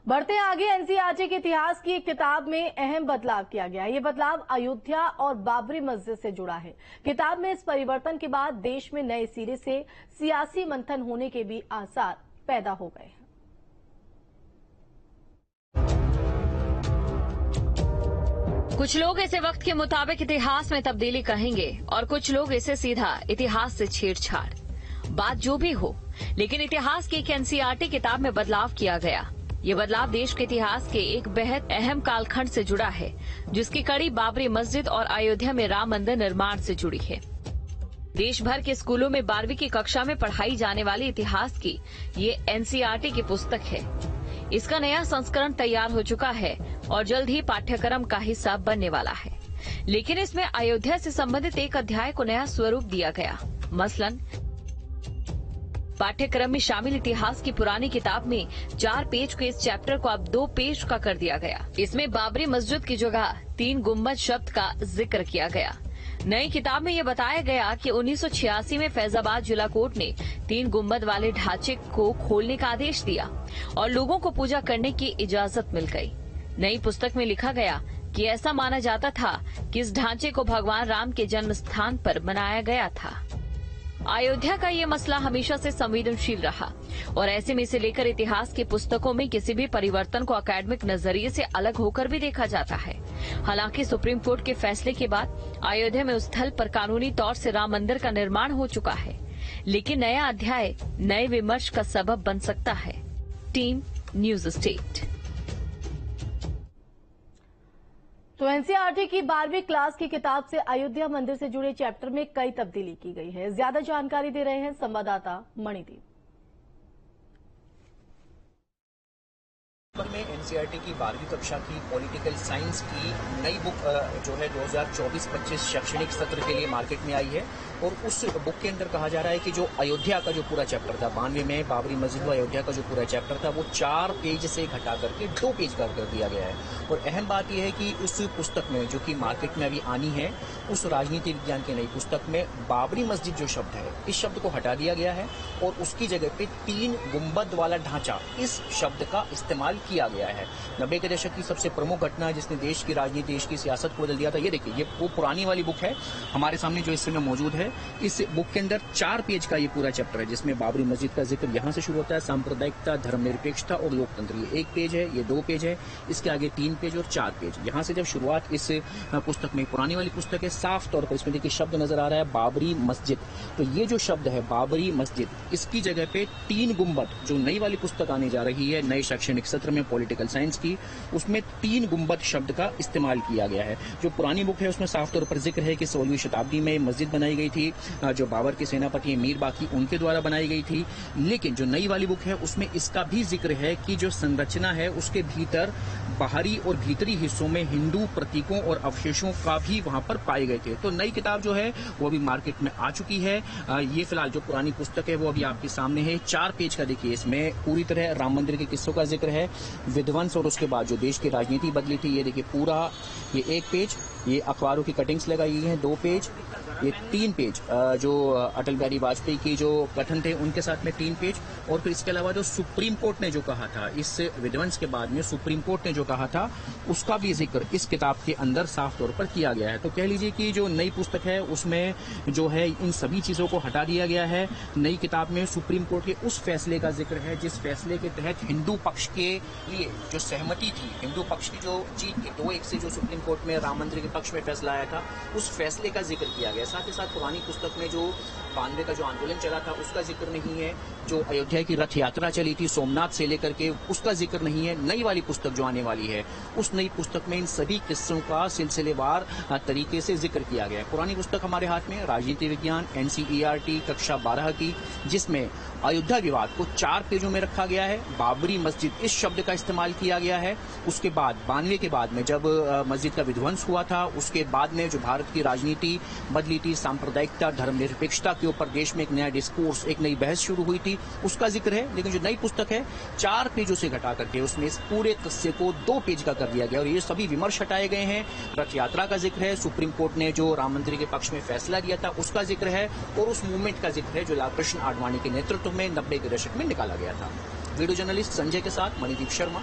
बढ़ते आगे एनसीईआरटी के इतिहास की एक किताब में अहम बदलाव किया गया है। ये बदलाव अयोध्या और बाबरी मस्जिद से जुड़ा है। किताब में इस परिवर्तन के बाद देश में नए सिरे से सियासी मंथन होने के भी आसार पैदा हो गए हैं। कुछ लोग इसे वक्त के मुताबिक इतिहास में तब्दीली कहेंगे और कुछ लोग इसे सीधा इतिहास से छेड़छाड़। बात जो भी हो, लेकिन इतिहास की एक एनसीईआरटी किताब में बदलाव किया गया। ये बदलाव देश के इतिहास के एक बेहद अहम कालखंड से जुड़ा है, जिसकी कड़ी बाबरी मस्जिद और अयोध्या में राम मंदिर निर्माण से जुड़ी है। देश भर के स्कूलों में 12वीं की कक्षा में पढ़ाई जाने वाली इतिहास की ये एनसीईआरटी की पुस्तक है। इसका नया संस्करण तैयार हो चुका है और जल्द ही पाठ्यक्रम का हिस्सा बनने वाला है। लेकिन इसमें अयोध्या से संबंधित एक अध्याय को नया स्वरूप दिया गया। मसलन पाठ्यक्रम में शामिल इतिहास की पुरानी किताब में 4 पेज के इस चैप्टर को अब 2 पेज का कर दिया गया। इसमें बाबरी मस्जिद की जगह 3 गुम्बद शब्द का जिक्र किया गया। नई किताब में ये बताया गया कि 1986 में फैजाबाद जिला कोर्ट ने 3 गुम्बद वाले ढांचे को खोलने का आदेश दिया और लोगों को पूजा करने की इजाजत मिल गई। नई पुस्तक में लिखा गया कि ऐसा माना जाता था कि इस ढांचे को भगवान राम के जन्म स्थान पर बनाया गया था। अयोध्या का ये मसला हमेशा से संवेदनशील रहा और ऐसे में इसे लेकर इतिहास की पुस्तकों में किसी भी परिवर्तन को अकादमिक नजरिए से अलग होकर भी देखा जाता है। हालांकि सुप्रीम कोर्ट के फैसले के बाद अयोध्या में उस स्थल पर कानूनी तौर से राम मंदिर का निर्माण हो चुका है, लेकिन नया अध्याय नए विमर्श का सबब बन सकता है। Team news state. तो एनसीईआरटी की 12वीं क्लास की किताब से अयोध्या मंदिर से जुड़े चैप्टर में कई तब्दीली की गई है। ज्यादा जानकारी दे रहे हैं संवाददाता मणिदीप। में एनसीईआरटी की 12वीं कक्षा की पॉलिटिकल साइंस की नई बुक जो है 2024-25 शैक्षणिक सत्र के लिए मार्केट में आई है और उस बुक के अंदर कहा जा रहा है कि जो अयोध्या का जो पूरा चैप्टर था 92 में बाबरी मस्जिद व अयोध्या का जो पूरा चैप्टर था वो 4 पेज से घटा करके 2 पेज कर दिया गया है। और अहम बात यह है कि उस पुस्तक में जो कि मार्केट में अभी आनी है, उस राजनीति विज्ञान की नई पुस्तक में बाबरी मस्जिद जो शब्द है इस शब्द को हटा दिया गया है और उसकी जगह पे 3 गुम्बद वाला ढांचा इस शब्द का इस्तेमाल किया गया है। 90 के दशक की सबसे प्रमुख घटना जिसने देश की राजनीति, देश की सियासत को बदल दिया था। ये देखिए, ये वो पुरानी वाली बुक है हमारे सामने जो इस समय मौजूद है। इस बुक के अंदर 4 पेज का ये पूरा चैप्टर है जिसमें बाबरी मस्जिद का जिक्र यहाँ से शुरू होता है। सांप्रदायिकता, धर्मनिरपेक्षता और लोकतंत्र, ये 1 पेज है, ये 2 पेज है, इसके आगे 3 पेज और 4 पेज। यहाँ से जब शुरुआत इस पुस्तक में, पुरानी वाली पुस्तक है, साफ तौर पर इसमें देखिए शब्द नजर आ रहा है बाबरी मस्जिद। तो ये जो शब्द है बाबरी मस्जिद, इसकी जगह पे 3 गुम्बद, जो नई वाली पुस्तक आने जा रही है नए शैक्षणिक सत्र में पॉलिटिकल साइंस की, उसमें 3 गुम्बद शब्द का इस्तेमाल किया गया है। जो पुरानी बुक है उसमें साफ तौर पर जिक्र है कि 16वीं शताब्दी में मस्जिद बनाई गई थी, जो बाबर के सेनापति मीर बाकी उनके द्वारा बनाई गई थी। लेकिन जो नई वाली बुक है उसमें इसका भी जिक्र है कि जो संरचना है उसके भीतर बाहरी और भीतरी हिस्सों में हिंदू प्रतीकों और अवशेषों का भी वहां पर पाए गए थे। तो नई किताब जो है वो अभी मार्केट में आ चुकी है। ये फिलहाल जो पुरानी पुस्तक है वो अभी आपके सामने है। 4 पेज का देखिए, इसमें पूरी तरह राम मंदिर के किस्सों का जिक्र है, विध्वंस और उसके बाद जो देश की राजनीति बदली थी। ये देखिए पूरा, ये 1 पेज, ये अखबारों की कटिंग्स लगाई गई हैं 2 पेज, ये 3 पेज, जो अटल बिहारी वाजपेयी की जो कथन थे उनके साथ में 3 पेज, और फिर इसके अलावा जो सुप्रीम कोर्ट ने जो कहा था इस विध्वंस के बाद में, सुप्रीम कोर्ट ने जो कहा था उसका भी जिक्र इस किताब के अंदर साफ तौर पर किया गया है। तो कह लीजिए कि जो नई पुस्तक है उसमें जो है इन सभी चीजों को हटा दिया गया है। नई किताब में सुप्रीम कोर्ट के उस फैसले का जिक्र है जिस फैसले के तहत हिंदू पक्ष के लिए जो सहमति थी, हिंदू पक्ष की जो जीत थी 2-1 से जो सुप्रीम कोर्ट में राम मंदिर के पक्ष में फैसला आया था, उस फैसले का जिक्र किया गया। साथ ही साथ पुरानी पुस्तक में जो 92 का जो आंदोलन चला था उसका जिक्र नहीं है, जो अयोध्या की रथ यात्रा चली थी सोमनाथ से लेकर के उसका जिक्र नहीं है। नई वाली पुस्तक जो आने वाली है उस नई पुस्तक में इन सभी किस्सों का सिलसिलेवार तरीके से जिक्र किया गया है। पुरानी पुस्तक हमारे हाथ में राजनीति विज्ञान एनसीईआरटी कक्षा 12 की, जिसमें अयोध्या विवाद को 4 पेजों में रखा गया है। बाबरी मस्जिद इस शब्द का इस्तेमाल किया गया है। उसके बाद 92 के बाद में जब मस्जिद का विध्वंस हुआ था उसके बाद में जो भारत की राजनीति बदली थी, सांप्रदायिकता, धर्मनिरपेक्षता के ऊपर देश में एक नया डिस्कोर्स, एक नई बहस शुरू हुई थी, उसका जिक्र है। लेकिन जो नई पुस्तक है 4 पेजों से घटा करके उसमें इस पूरे किस्से को 2 पेज का कर दिया गया और ये सभी विमर्श हटाए गए हैं। रथ यात्रा का जिक्र है, सुप्रीम कोर्ट ने जो राम मंदिर के पक्ष में फैसला दिया था उसका जिक्र है और उस मूवमेंट का जिक्र है जो लालकृष्ण आडवाणी के नेतृत्व में 90 के दशक में निकाला गया था। वीडियो जर्नलिस्ट संजय के साथ मणिदीप शर्मा।